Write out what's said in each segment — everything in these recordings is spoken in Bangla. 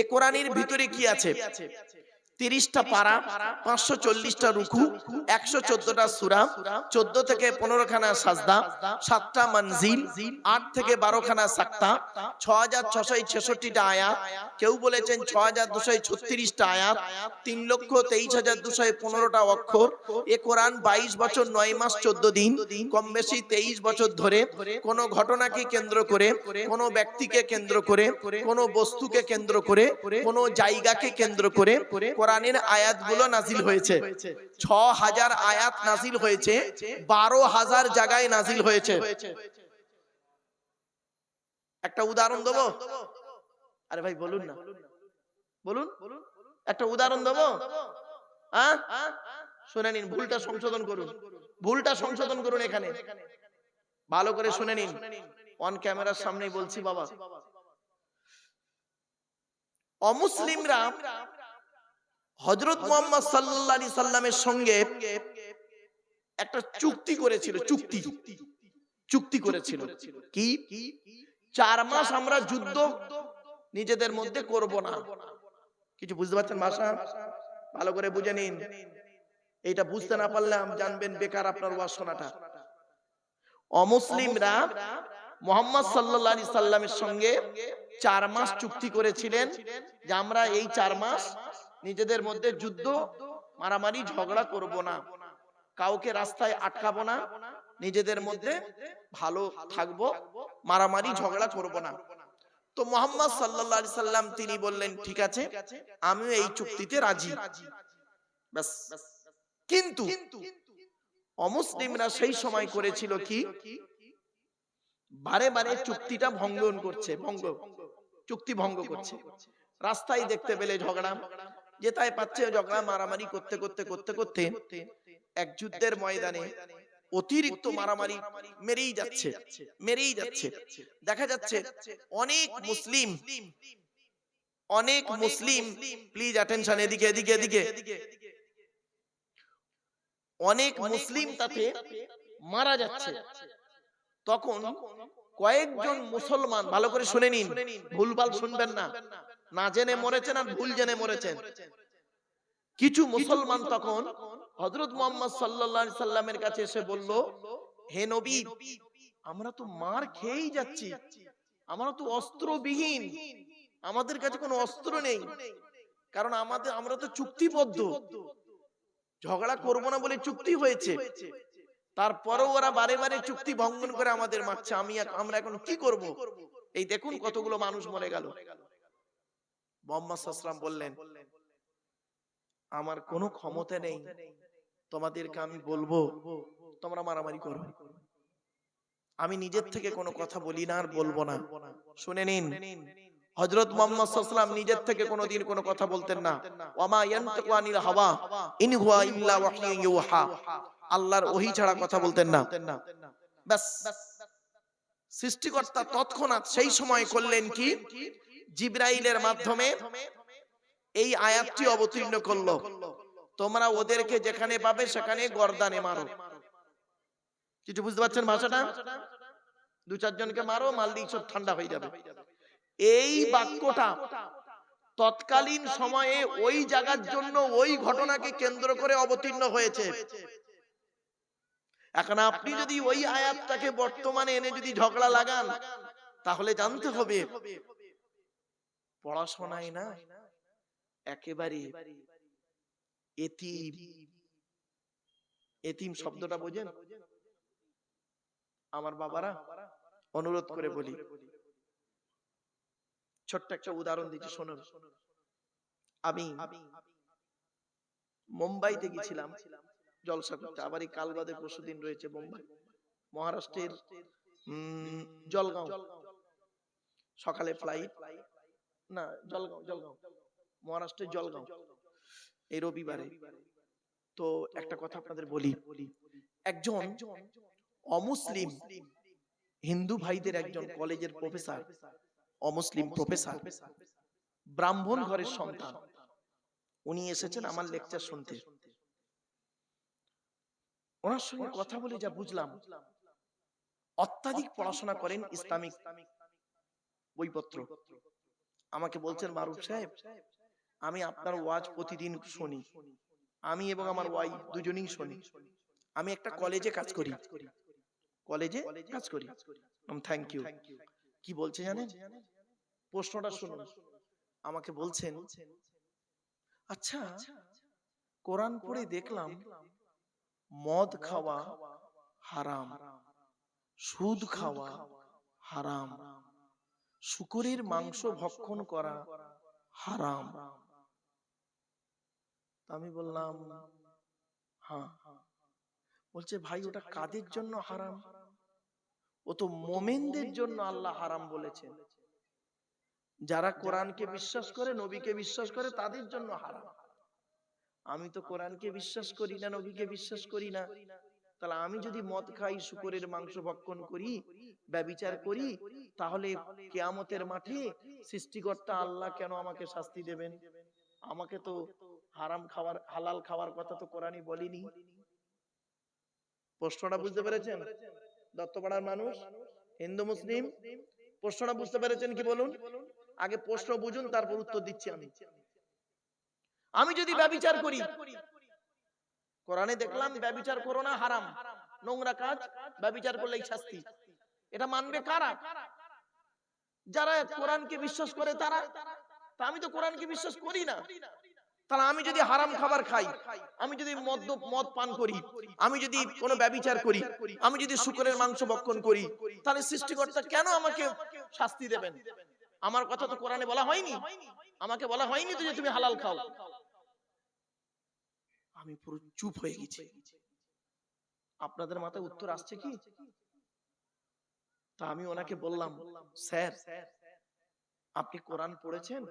এ কোরআনের ভিতরে কি আছে? 30টা পারা, 540টা রুকু, 114টা সূরা, 14 থেকে 15 খানা সাজদা, 7টা মানজিল, 8 থেকে 12 খানা সাক্তা, 6666টা আয়াত, কেউ বলেছেন 6236টা আয়াত, 3,23,215টা অক্ষর। এ কোরআন 22 বছর 9 মাস 14 দিন, কম বেশি 23 বছর ধরে কোন ঘটনাকে কেন্দ্র করে, কোন ব্যক্তিকে কেন্দ্র করে, কোন বস্তুকে কেন্দ্র করে, কোন জায়গাকে কেন্দ্র করে কোরআনের আয়াতগুলো নাজিল হয়েছে। 6000 আয়াত নাজিল হয়েছে, 12,000 জায়গায় নাজিল হয়েছে। একটা উদাহরণ দেবো? আরে ভাই বলুন না, বলুন একটা উদাহরণ দেবো। হ্যাঁ, শুনে নিন, ভুলটা সংশোধন করুন, ভুলটা সংশোধন করুন। এখানে ভালো করে শুনে নিন, অন ক্যামেরার সামনেই বলছি বাবা। অমুসলিমরা হযরত মুহাম্মদ সাল্লাল্লাহু আলাইহি সাল্লামের সঙ্গে একটা চুক্তি করেছিল, চুক্তি করেছিল কি? 4 মাস আমরা যুদ্ধ নিজেদের মধ্যে করব না। কিছু বুঝতে পারছেন ভাষা? ভালো করে বুঝে নিন। এইটা বুঝতে না পারলে জানবেন বেকার আপনার ওয়াজ শোনাটা। অমুসলিমরা মুহাম্মদ সাল্লাল্লাহু আলাইহি সাল্লামের সঙ্গে 4 মাস চুক্তি করেছিলেন যে আমরা এই 4 মাস নিজেদের মধ্যে যুদ্ধ, মারামারি, ঝগড়া করব না, কাউকে রাস্তায় আটকাবো না, নিজেদের মধ্যে ভালো থাকবো, মারামারি ঝগড়া করব না। তো মুহাম্মদ সাল্লাল্লাহু আলাইহি সাল্লাম তিনি বললেন ঠিক আছে, আমিও এই চুক্তিতে রাজি। ব্যাস। কিন্তু অমুসলিমরা সেই সময় করেছিল কি? বারে বারে চুক্তিটা ভঙ্গন করছে, চুক্তি ভঙ্গ করছে। রাস্তায় দেখতে পেলে ঝগড়া, যেটাই পাচ্ছে ঝগড়া, মারামারি করতে করতে করতে করতে এক যুদ্ধের ময়দানে অতিরিক্ত মারামারি মেরেই যাচ্ছে। দেখা যাচ্ছে অনেক মুসলিম, প্লিজ অ্যাটেনশন, এদিকে, অনেক মুসলিম তাতে মারা যাচ্ছে। তখন কয়েকজন মুসলমান, ভালো করে শুনে নিন, ভুলভাল শুনবেন না, না জেনে মরেছেন আর ভুল জেনে মরেছেন। কিছু মুসলমান তখন হযরত মুহাম্মদ সাল্লাল্লাহু আলাইহি সাল্লামের কাছে এসে বলল, হে নবী, আমরা তো মার খেয়েই যাচ্ছি, আমরা তো অস্ত্রবিহীন, আমাদের কাছে কোনো অস্ত্র নেই, কারণ আমরা তো চুক্তিবদ্ধ, ঝগড়া করব না বলে চুক্তি হয়েছে। তারপরেও ওরা বারে বারে চুক্তি ভঙ্গন করে আমাদের মারছে, আমরা এখন কি করব? এই দেখুন কতগুলো মানুষ মরে গেল। মুহাম্মদ সাল্লাল্লাহু আলাইহি ওয়াসাল্লাম বললেন, আমার কোনো ক্ষমতা নেই, তোমাদেরকে আমি বলবো তোমরা মারামারি করো, আমি নিজের থেকে কোনো কথা বলি না আর বলবো না। শুনে নিন, হযরত মুহাম্মদ সাল্লাল্লাহু আলাইহি ওয়াসাল্লাম নিজের থেকে কোনোদিন কোনো কথা বলতেন না। ওয়ামা ইয়ানতাকু আনিল হাওয়া ইন হুয়া ইল্লা ওয়াহয়ুন ইউহা, আল্লাহর ওহী ছাড়া কথা বলতেন না। ব্যাস। সৃষ্টিকর্তা তৎক্ষণাৎ সেই সময় করলেন কি? জিবরাইলের মাধ্যমে এই আয়াতটি অবতীর্ণ করলো, তোমরা ওদেরকে যেখানে পাবে সেখানে গর্দানে মারো। কিছু বুঝতে পারছেন ভাষাটা? 2-4 জনকে মারো, মারলেই সব ঠান্ডা হয়ে যাবে। এই বাক্যটা তৎকালীন সময়ে ওই জায়গার জন্য, ওই ঘটনাকে কেন্দ্র করে অবতীর্ণ হয়েছে। এখন আপনি যদি ওই আয়াতটাকে বর্তমানে এনে যদি ঝগড়া লাগান, তাহলে জানতে হবে পড়াশোনায় না, একেবারে এতিম শব্দটা বোঝেন? আমার বাবারা, অনুরোধ করে বলি, ছোট্ট একটা উদাহরণ দিচ্ছি শুনুন। আমি মুম্বাইতে গেছিলাম জলসা করতে, আবার এই কাল বাদে পরশুদিন রয়েছে মুম্বাই, মহারাষ্ট্রের জলগাঁও, সকালে ফ্লাইট, না জলগাঁও, মহারাষ্ট্রের জলগাঁও, এই রবিবারে। তো একটা কথা আপনাদের বলি, একজন অমুসলিম হিন্দু ভাইদের একজন কলেজের প্রফেসর, অমুসলিম প্রফেসর, ব্রাহ্মণ ঘরের সন্তান, উনি এসেছেন আমার লেকচার শুনতে। ওনার সঙ্গে কথা বলে যা বুঝলাম, অত্যাধিক পড়াশোনা করেন, ইসলামিক বইপত্র, আমাকে বলছেন মারুফ সাহেব, আমি আপনার ওয়াজ প্রতিদিন শুনি, আমি এবং আমার ওয়াইফ দুজনেই শুনি। আমি একটা কলেজে কাজ করি, কলেজে কাজ করি। Thank you. কি বলছে জানেন? প্রশ্নটা শুনুন। আমাকে বলছেন, আচ্ছা কোরআন পড়ে দেখলাম মদ খাওয়া হারাম, সুদ খাওয়া হারাম, শূকরের মাংস ভক্ষণ করা হারাম। আমি বললাম হ্যাঁ। বলছে ভাই ওটা কাদের জন্য হারাম? ও তো মোমেনদের জন্য আল্লাহ হারাম বলেছেন। যারা কোরআনকে বিশ্বাস করে, নবীকে বিশ্বাস করে, তাদের জন্য হারাম। আমি তো কোরআনকে বিশ্বাস করি না, নবীকে বিশ্বাস করি না, তাহলে আমি যদি মদ খাই, শূকরের মাংস ভক্ষণ করি, ব্যভিচার করি, তাহলে কিয়ামতের মাঠে সৃষ্টিকর্তা আল্লাহ কেন আমাকে শাস্তি দেবেন? আমাকে তো হারাম খাওয়ার, হালাল খাওয়ার কথা তো কোরআনই বলেনি। প্রশ্নটা বুঝতে পেরেছেন? দত্তপাড়ার মানুষ, হিন্দু মুসলিম, প্রশ্নটা বুঝতে পেরেছেন কি বলুন? আগে প্রশ্ন বুঝুন, তারপর উত্তর দিচ্ছি। আমি যদি ব্যভিচার করি, কোরআনে দেখলাম ব্যভিচার করো না, হারাম, নোংরা কাজ, ব্যভিচার করলেই শাস্তি। এটা মানবে কারা? যারা কোরআনকে বিশ্বাস করে তারা। তা আমি তো কোরআনকে বিশ্বাস করি না, তাহলে আমি যদি হারাম খাবার খাই, আমি যদি মদ পান করি, আমি যদি কোনো ব্যভিচার করি, আমি যদি শূকরের মাংস ভক্ষণ করি, তাহলে সৃষ্টিকর্তা কেন আমাকে শাস্তি দেবেন? আমার কথা তো কোরআনে বলা হয়নি, আমাকে বলা হয়নি তো যে তুমি হালাল খাও। আমি পুরো চুপ হয়ে গেছি। আপনাদের মাথায় উত্তর আসছে কি? তা আমি ওনাকে বললাম, স্যার আপনি কোরআন পড়েছেন?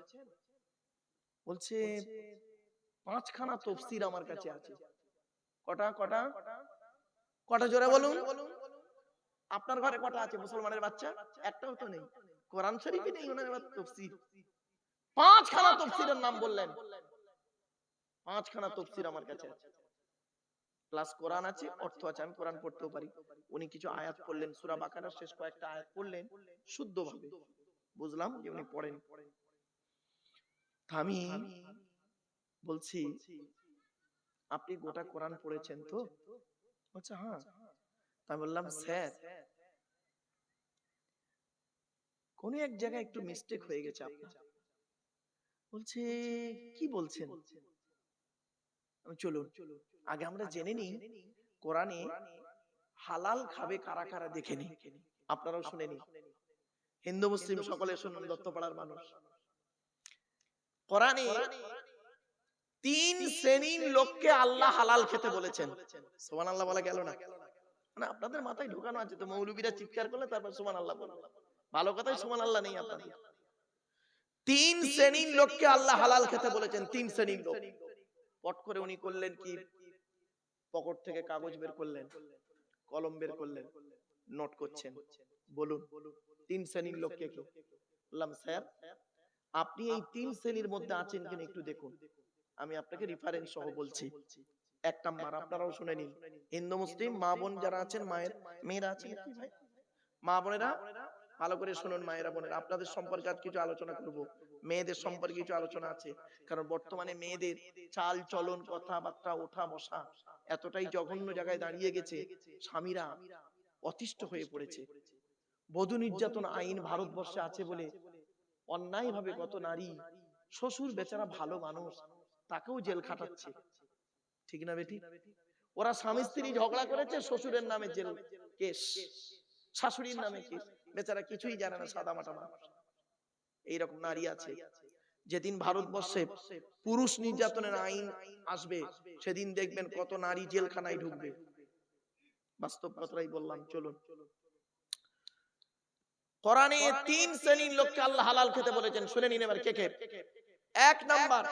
বলছে 5খানা তাফসীর আমার কাছে আছে। কটা কটা কটা জোরে বলুন। আপনার ঘরে কটা আছে মুসলমানের বাচ্চা? একটাও তো নেই। কোরআন শরীফে নেই ওনার তাফসীর। 5খানা তাফসীরের নাম বললেন। 5খানা তাফসীর আমার কাছে আছে। প্লাস কোরআন আছে, অর্থ আছে, আমি কোরআন পড়তেও পারি। উনি কিছু আয়াত পড়লেন, সূরা বাকারার শেষ কয়েকটা আয়াত পড়লেন শুদ্ধভাবে, বুঝলাম যে উনি পড়েন। আমি বলছি আপনি গোটা কোরআন পড়েছেন তো? আচ্ছা হ্যাঁ। আমি বললাম স্যার কোন এক জায়গায় একটু মিস্টেক হয়ে গেছে আপনার। বলছে কি বলছেন? চলুন আগে আমরা জেনে নিই কোরআনে হালাল খাবে কারা কারা দেখে নিই, আপনারাও শুনে নিন। হিন্দু মুসলিম সকলে শুনুন, দত্তপাড়ার মানুষ। কোরআনে 3 শ্রেণীর লোককে আল্লাহ হালাল খেতে বলেছেন। সুবহানাল্লাহ বলা গেল না? মানে আপনাদের মাথায় ঢোকানো আছে তো, মৌলবীরা চিৎকার করলে তারপর সুবহানাল্লাহ বলবে। ভালো কথাই সুবহানাল্লাহ নেই আপনাদের। 3 শ্রেণীর লোককে আল্লাহ হালাল খেতে বলেছেন। 3 শ্রেণীর লোক। পট করে উনি করলেন কি, পকেট থেকে কাগজ বের করলেন, কলম বের করলেন, নোট করছেন। বলুন 3 শ্রেণীর লোক কে কে? বললাম স্যার আপনি এই 3 শ্রেণীর মধ্যে আছেন কিনা একটু দেখুন। আমি আপনাকে রেফারেন্স সহ বলছি। 1 নাম্বার, আপনারাও শুনে নিন। হিন্দু মুসলিম মা বোন যারা আছেন, মায়ের মেয়েরা আছেন কি ভাই, মা বোনেরা ভালো করে শুনুন। মায়েরা বোনেরা, আপনাদের সম্পর্কে আজ কিছু আলোচনা করব, মেয়েদের সম্পর্কে কিছু আলোচনা আছে। কারণ বর্তমানে মেয়েদের চাল চলন, কথাবার্তা, ওঠা বসা এতটাই জঘন্য জায়গায় দাঁড়িয়ে গেছে, স্বামীরা অতিষ্ঠ হয়ে পড়েছে। বধূ নির্যাতন আইন ভারতবর্ষে আছে বলে অন্যায় ভাবে কত নারী, শ্বশুর বেচারা ভালো মানুষ, তাকেও জেল খাটাচ্ছে, ঠিক না বেটি? ওরা স্বামী স্ত্রী ঝগড়া করেছে, শ্বশুরের নামে জেল কেস, শাশুড়ির নামে কেস, বেচারা কিছুই জানে না, সাদা মাটা মানুষ। এইরকম নারী আছে। যেদিন ভারতবর্ষে পুরুষ নির্যাতনের আইন আসবে, সেদিন দেখবেন কত নারী জেলখানায় ঢুকবে। বাস্তব কথাই বললাম। চলুন, কোরআনে 3 শ্রেণীর লোককে আল্লাহ হালাল খেতে বলেছেন, শুনে নিন এবার কে কে। 1 নাম্বার,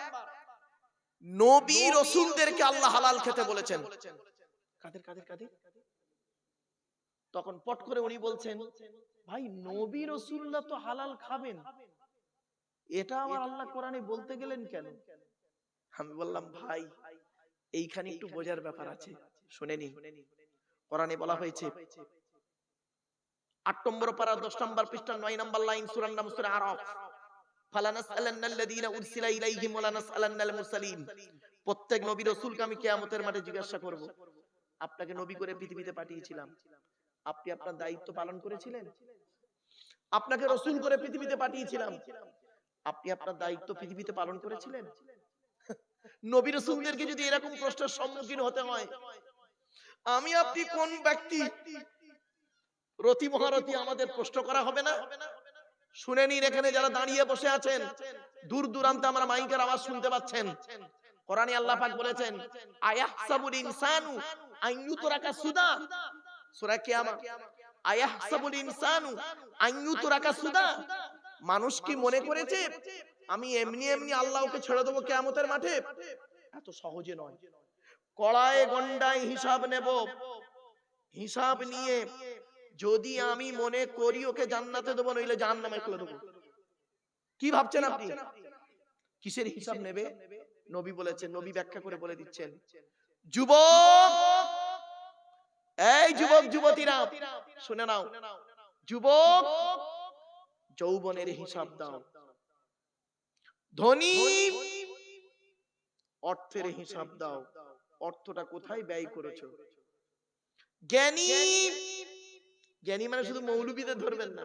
নবী রাসূলদেরকে আল্লাহ হালাল খেতে বলেছেন। কাদের কাদের কাদের? তখন পট করে উনি বলছেন, ভাই নবী রাসূলরা তো হালাল খাবেন, এটা আমার আল্লাহ কোরআনে বলতে গেলেন কেন? আমি বললাম ভাই এইখানে একটু বোঝার ব্যাপার আছে, শুনে নিন। কোরআনে বলা হয়েছে 8 নম্বর পারা 10 নম্বর পৃষ্ঠা 9 নম্বর লাইন, সূরার নাম সূরা আরাফ। ফালানাসআলান্নাল্লাযীনা উরসিলা ইলাইহিম ওয়া লানাসআলান্নাল মুরসালিন। প্রত্যেক নবী রাসূলকে আমি কিয়ামতের মাঠে জিজ্ঞাসা করব, আপনাকে নবী করে পৃথিবীতে পাঠিয়েছিলাম, আপনি আপনার দায়িত্ব পালন করেছিলেন? আপনাকে রাসূল করে পৃথিবীতে পাঠিয়েছিলাম, আপনি আপনার দায়িত্ব পৃথিবীতে পালন করেছিলেন? নবী রাসূলদেরকে যদি এরকম প্রশ্নের সম্মুখীন হতে হয়, আমি আপনি কোন ব্যক্তি? রতি মহারতি আমাদের প্রশ্ন করা হবে না? শুনে নিন, এখানে যারা দাঁড়িয়ে বসে আছেন, দূর দূরান্তে আমরা মাইকের আওয়াজ শুনতে পাচ্ছেন। কোরআনে আল্লাহ পাক বলেছেন, আয়াহসাবুল ইনসানু আন ইউতরাকা সুদা, সূরা কিয়ামা। আয়াহসাবুল ইনসানু আন ইউতরাকা সুদা, মানুষ কি মনে করেছে আমি এমনি এমনি আল্লাহকে ছেড়ে দেবো কিয়ামতের মাঠে? এত সহজে নয়। কড়ায় গন্ডায় হিসাব নেব, হিসাব নিয়ে যদি আমি মনে করি ওকে জান্নাতে দেবো, নইলে জাহান্নামে ফেলে দেবো। কি ভাবছেন আপনি? কিসের হিসাব নেবে? নবী বলেছেন, নবী ব্যাখ্যা করে বলে দিচ্ছেন, যুবক, এই যুবক যুবতীরা শুনে নাও, যুবক যৌবনের হিসাব দাও, ধনী অর্থের হিসাব দাও, অর্থটা কোথায় ব্যয় করেছো। জ্ঞানী, জ্ঞানী মানে শুধু মৌলবীদের ধরবেন না,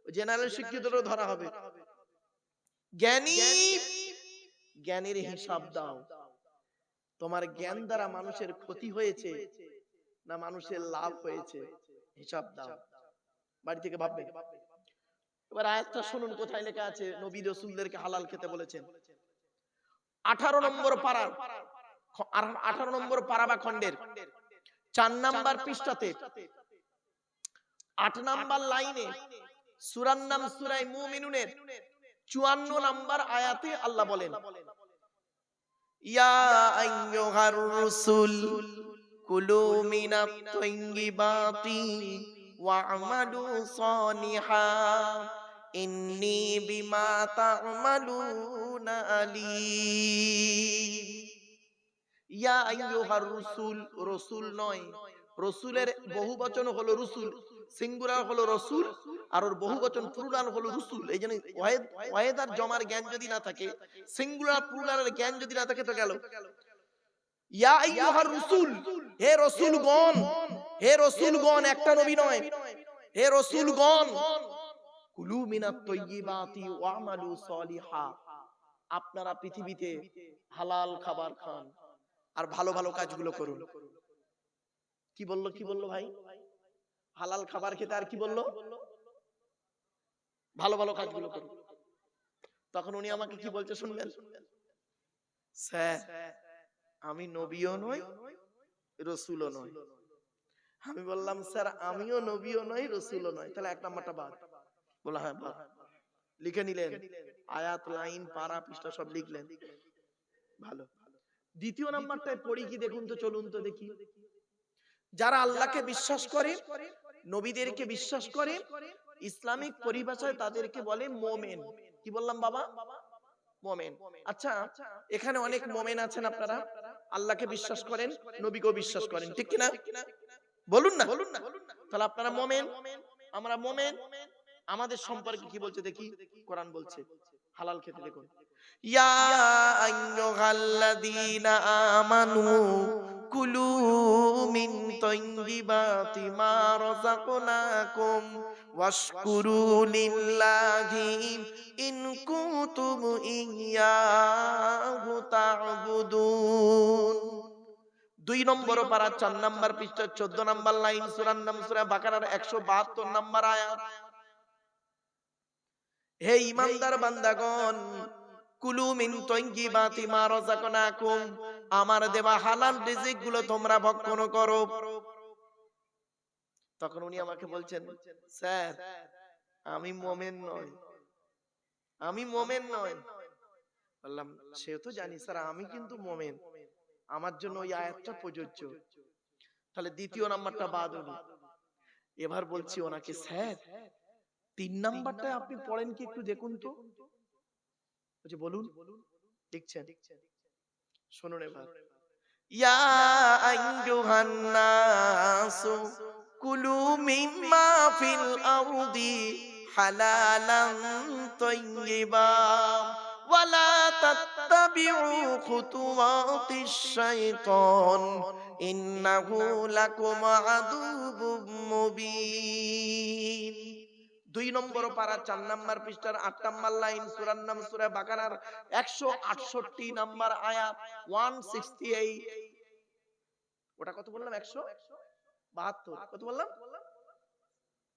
জেনারেল শিক্ষিতদেরও ধরা হবে। জ্ঞানী, জ্ঞানের হিসাব দাও, তোমার জ্ঞান দ্বারা মানুষের ক্ষতি হয়েছে না মানুষের লাভ হয়েছে, হিসাব দাও। বাড়ি থেকে ভাববে। এবার আয়াতটা শুনুন, কোথায় লেখা আছে নবী রাসূলদেরকে হালাল খেতে বলেছেন। 18 নম্বর পারা, 18 নম্বর পারা বা খণ্ডের 4 নম্বর পৃষ্ঠাতে 8 নম্বর লাইনে সূরার নাম সূরা মুমিনুনের 54 নম্বর আয়াতে আল্লাহ বলেন, ইয়া আইয়ুহার রাসূল কুলু মিনাত তাইয়্যিবাতি ওয়া'মালু সালিহান ইন্নী বিমা তা'মালুনা আলীম। ইয়া আইয়ুহার রাসূল, রাসূল নয়, রাসূলের বহুবচন হলো রসুল, সিঙ্গুলার হলো রাসূল, আর ওর বহুবচন প্লুরাল হলো রসুল। এইজন্য ওয়াহিদ আর জমার জ্ঞান যদি না থাকে, সিঙ্গুলার প্লুরালের জ্ঞান যদি না থাকে তো গেল। ইয়া আইয়ুহার রাসূল, হে রাসূলগণ, হে রাসূলগণ, একটা নবী নয়, হে রাসূলগণ, কুলু মিনাত তাইয়্যিবাতি ওয়া'মালু সালিহা, আপনারা পৃথিবীতে হালাল খাবার খান আর ভালো ভালো কাজগুলো করুন। কি বললো, কি বললো ভাই? হালাল খাবার খেতে আর কি বললো? ভালো ভালো কাজগুলো করুন। তখন উনি আমাকে কি বলছে শুনবেন, স্যার আমি নবীও নই রাসূলও নই। আমি বললাম, স্যার আমিও নবীও নই রাসূলও নই, তাহলে এক নাম্বারটা বাদ। বলা হ্যাঁ বাদ। লিখে নিলেন, আয়াত, লাইন, পারা, পৃষ্ঠা সব লিখলেন, ভালো। দ্বিতীয় নাম্বারটায় পড়ি কি দেখুন তো, চলুন তো দেখি। যারা আল্লাহকে বিশ্বাস করে, নবীদেরকে বিশ্বাস করে, ইসলামিক পরিভাষায় তাদেরকে বলে মোমেন। কি বললাম বাবা? মোমেন। আচ্ছা, এখানে অনেক মোমেন আছেন, আপনারা আল্লাহকে বিশ্বাস করেন, নবীকেও বিশ্বাস করেন, ঠিক কিনা? বলুন না। তাহলে আপনারা মোমেন, আমরা মোমেন। আমাদের সম্পর্কে কি বলছে দেখি, কোরআন বলছে হালাল খেতে, দেখুন, ইয়া আইয়ুহাল্লাযীনা আমানু কুলু মিন তাইয়্যিবাতি মা রাযাকনাকুম ওয়াশকুরু লিল্লাহি ইন কুনতুম ইয়্যাহু তা'বুদুন। 2 নম্বর পারা 4 নম্বর পৃষ্ঠা 14 নম্বর লাইন, সূরার নাম সূরা বাকারার 172 নম্বর আয়াত। হে ঈমানদার বান্দাগণ, কুলু মিন তাইয়্যিবাতি মা রাযাকনাকুম, আমার দেওয়া হালাল রিজিক গুলো তোমরা ভক্ষণ করো। তখন উনি আমাকে বলছেন, স্যার আমি মুমিন নই, আমি মুমিন নই। বললাম, সে তো জানি স্যার, আমি কিন্তু মুমিন, আমার জন্য ওই আয়াতটা প্রযোজ্য। তাহলে দ্বিতীয় নাম্বারটা বাদ হলো। এবার বলছি ওনাকে, স্যার 3 নাম্বারটা আপনি পড়েন কি একটু দেখুন তো। বলছে বলুন। দেখছেন, শুনুন এবার, ইয়া আইয়ুহান নাসু কুলু মিম্মা ফিল আরদি হালালান তাইয়্যিবা ওয়ালা তাত্তাবিউ খুতুওয়াতিশ শাইতান ইন্নাহু লাকুম আদুউম মুবিন। 2 নম্বর পারা 4 নম্বর পৃষ্ঠার 8 নম্বর লাইন, সূরার নাম সূরা বাকারার 168 নম্বর আয়াত 168। ওটা কত বললাম? 172। কত বললাম?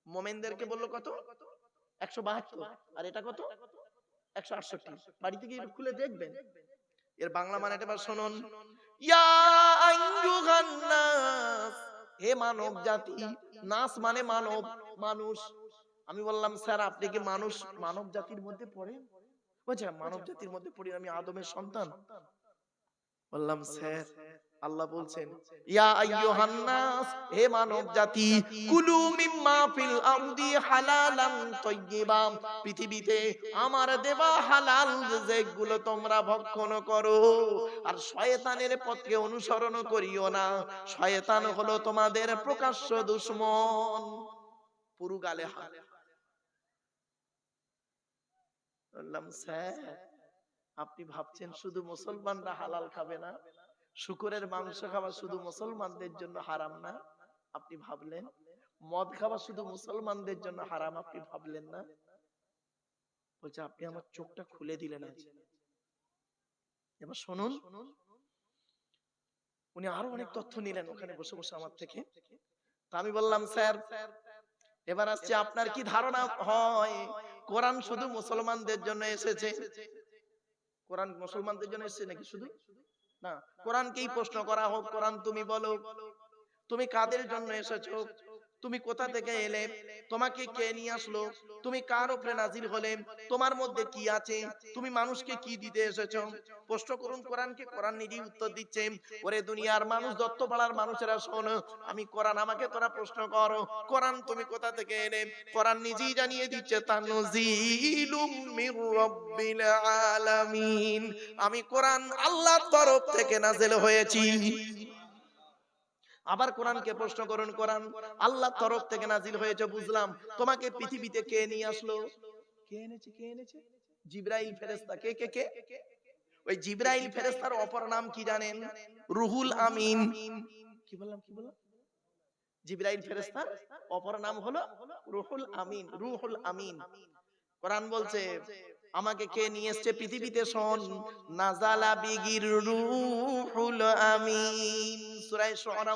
মোমেনদেরকে বললো কত? 172। আর এটা কত? 168। বাড়িতে গিয়ে খুলে দেখবেন। এর বাংলা মানেটা এবার শুনুন। ইয়া আইয়ুহান নাস, হে মানব জাতি। নাস মানে মানব, মানুষ। আমি বললাম স্যার আপনি কি মানুষ মানব জাতির মধ্যে পড়েন? বলছে মানব জাতির মধ্যে পড়ি, আমি আদমের সন্তান। বললাম স্যার আল্লাহ বলছেন ইয়া আইয়ুহান নাস, হে মানব জাতি, কুলু মিম্মা ফিল আরদি হালালান তাইয়্যিবা, পৃথিবীতে আমার দেওয়া হালাল যেগুলো তোমরা ভক্ষণ করো, আর শয়তানের পথকে অনুসরণ করিও না। শয়তান হলো তোমাদের প্রকাশ্য দুশমন। পুরু গালে হাত। বললাম স্যার আপনি ভাবছেন শুধু মুসলমানরা হালাল খাবে না, শুকরের মাংস খাওয়া শুধু মুসলমানদের জন্য হারাম না? আপনি ভাবলেন মদ খাওয়া শুধু মুসলমানদের জন্য হারাম? আপনি ভাবলেন না? বলছে আপনি আমার চোখটা খুলে দিলেন আজ। এবার শুনুন, উনি আরো অনেক তথ্য নিলেন ওখানে বসে বসে আমার থেকে। তা আমি বললাম স্যার এবার আসছে আপনার কি ধারণা হয় কোরআন শুধু মুসলমানদের জন্য এসেছে? কোরআন মুসলমানদের জন্য এসেছে নাকি শুধু? না, কোরআনকেই প্রশ্ন করা হোক, কোরআন তুমি বলো তুমি কাদের জন্য এসেছো, তুমি কোথা থেকে এলে, তোমাকে কে নিয়ে আসলো, তুমি কার উপরে নাজিল হলে, তোমার মধ্যে কি আছে, তুমি মানুষকে কি দিতে এসেছো? প্রশ্ন করুন কোরআনকে, কোরআন নিজেই উত্তর দিচ্ছে। ওরে দুনিয়ার মানুষ, দত্তপাড়ার মানুষেরা শোন, আমি কোরআন, আমাকে তোরা প্রশ্ন করো কোরআন তুমি কোথা থেকে এলে, কোরআন নিজেই জানিয়ে দিচ্ছে তানজিলুম মির রাব্বিল আলামিন, আমি কোরআন আল্লাহর তরফ থেকে নাযিল হয়েছি। আবার কোরআনকে প্রশ্ন করুন, কোরআন আল্লাহর তরফ থেকে নাজিল হয়েছে বুঝলাম, তোমাকে পৃথিবীতে কে নিয়ে আসলো? কে এনেছে? কে এনেছে? জিবরাইল ফেরেশতা। কে কে কে? ওই জিবরাইল ফেরেশতার অপর নাম কি জানেন? রুহুল আমিন। কি বললাম? কি বললাম? জিবরাইল ফেরেশতার অপর নাম হলো রুহুল আমিন। রুহুল আমিন। কোরআন বলছে আমাকে কে নিয়ে এসেছে পৃথিবীতে? শোন, নাজালা বিগির রুহুল আমিন। সূরা শুআরা